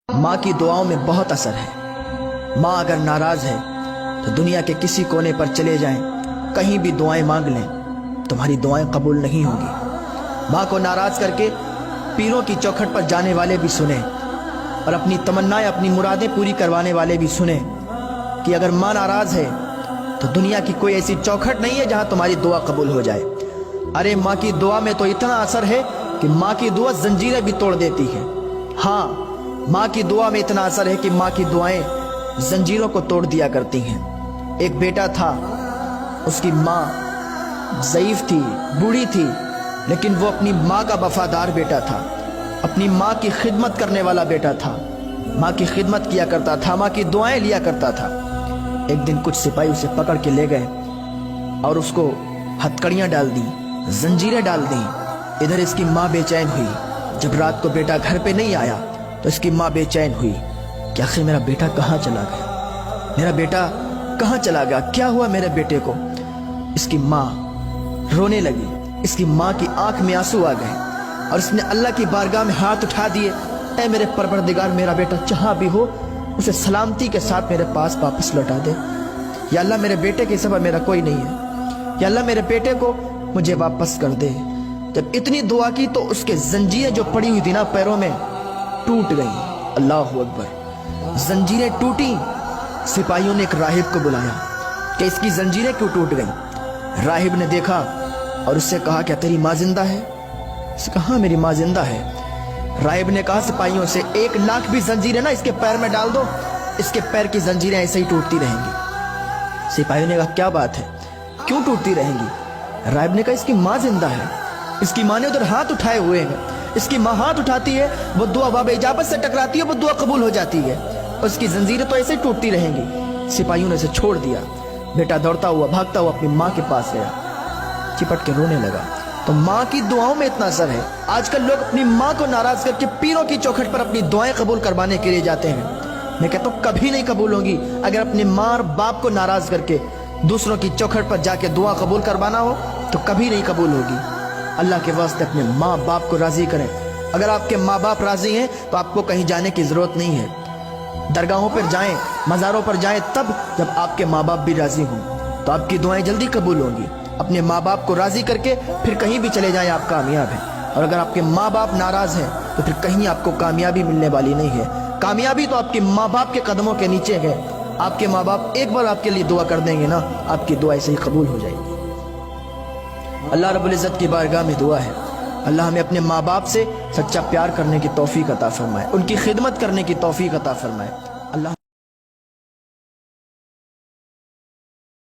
ماں کی دعاؤں میں بہت اثر ہے۔ ماں اگر ناراض ہے تو دنیا کے کسی کونے پر چلے جائیں، کہیں بھی دعائیں مانگ لیں، تمہاری دعائیں قبول نہیں ہوں گی۔ ماں کو ناراض کر کے پیروں کی چوکھٹ پر جانے والے بھی سنیں، اور اپنی تمنائیں، اپنی مرادیں پوری کروانے والے بھی سنیں کہ اگر ماں ناراض ہے تو دنیا کی کوئی ایسی چوکھٹ نہیں ہے جہاں تمہاری دعا قبول ہو جائے۔ ارے ماں کی دعا میں تو اتنا اثر ہے کہ ماں کی دعا زنجیریں بھی توڑ دیتی ہے۔ ہاں، ماں کی دعا میں اتنا اثر ہے کہ ماں کی دعائیں زنجیروں کو توڑ دیا کرتی ہیں۔ ایک بیٹا تھا، اس کی ماں ضعیف تھی، بوڑھی تھی، لیکن وہ اپنی ماں کا وفادار بیٹا تھا، اپنی ماں کی خدمت کرنے والا بیٹا تھا، ماں کی خدمت کیا کرتا تھا، ماں کی دعائیں لیا کرتا تھا۔ ایک دن کچھ سپاہی اسے پکڑ کے لے گئے اور اس کو ہتکڑیاں ڈال دیں، زنجیریں ڈال دیں۔ ادھر اس کی ماں بے چین ہوئی۔ جب رات کو بیٹا گھر پہ نہیں آیا تو اس کی ماں بے چین ہوئی کہ آخر میرا بیٹا کہاں چلا گیا، میرا بیٹا کہاں چلا گیا، کیا ہوا میرے بیٹے کو۔ اس کی ماں رونے لگی، اس کی ماں کی آنکھ میں آنسو آ گئے اور اس نے اللہ کی بارگاہ میں ہاتھ اٹھا دیے، اے میرے پروردگار، میرا بیٹا جہاں بھی ہو اسے سلامتی کے ساتھ میرے پاس واپس لوٹا دے۔ یا اللہ، میرے بیٹے کے سوا میرا کوئی نہیں ہے، یا اللہ میرے بیٹے کو مجھے واپس کر دے۔ جب اتنی دعا کی تو اس کے زنجیریں جو پڑی ہوئی تھی نا پیروں میں، ٹوٹ گئیں۔ اللہ اکبر، زنجیریں ٹوٹیں۔ سپاہیوں نے ایک راہب کو بلایا کہ اس کی زنجیریں کیوں ٹوٹ گئیں۔ راہب نے دیکھا اور اس سے کہا کیا تیری ماں زندہ ہے؟ اس نے کہا ہاں میری ماں زندہ ہے۔ راہب نے کہا سپاہیوں سے 1,00,000 بھی زنجیریں نا اس کے پیر میں ڈال دو، اس کے پیر کی زنجیریں ایسے ہی ٹوٹتی رہیں گی۔ سپاہیوں نے کہا کیا بات ہے، کیوں ٹوٹتی رہیں گی؟ راہب نے کہا اس کی ماں زندہ ہے، اس کی ماں نے ادھر ہاتھ اٹھائے ہوئے ہیں، اس کی ماں ہاتھ اٹھاتی ہے، وہ دعا باب اجابت سے ٹکراتی ہے، وہ دعا قبول ہو جاتی ہے، اس کی زنجیریں تو ایسے ہی ٹوٹتی رہیں گی۔ سپاہیوں نے اسے چھوڑ دیا۔ بیٹا دوڑتا ہوا بھاگتا ہوا اپنی ماں کے پاس گیا، چپٹ کے رونے لگا۔ تو ماں کی دعاؤں میں اتنا اثر ہے۔ آج کل لوگ اپنی ماں کو ناراض کر کے پیروں کی چوکھٹ پر اپنی دعائیں قبول کروانے کے لیے جاتے ہیں۔ میں کہتا ہوں کبھی نہیں قبول ہوگی۔ اگر اپنے ماں اور باپ کو ناراض کر کے دوسروں کی چوکھٹ پر جا کے دعا قبول کروانا ہو تو کبھی نہیں قبول ہوگی۔ اللہ کے واسطے اپنے ماں باپ کو راضی کریں۔ اگر آپ کے ماں باپ راضی ہیں تو آپ کو کہیں جانے کی ضرورت نہیں ہے۔ درگاہوں پر جائیں، مزاروں پر جائیں تب جب آپ کے ماں باپ بھی راضی ہوں تو آپ کی دعائیں جلدی قبول ہوں گی۔ اپنے ماں باپ کو راضی کر کے پھر کہیں بھی چلے جائیں، آپ کامیاب ہیں۔ اور اگر آپ کے ماں باپ ناراض ہیں تو پھر کہیں آپ کو کامیابی ملنے والی نہیں ہے۔ کامیابی تو آپ کے ماں باپ کے قدموں کے نیچے ہے۔ آپ کے ماں باپ ایک بار آپ کے لیے دعا کر دیں گے نا، آپ کی دعا ایسے ہی قبول ہو جائے گی۔ اللہ رب العزت کی بارگاہ میں دعا ہے، اللہ ہمیں اپنے ماں باپ سے سچا پیار کرنے کی توفیق عطا فرمائے، ان کی خدمت کرنے کی توفیق عطا فرمائے۔ اللہ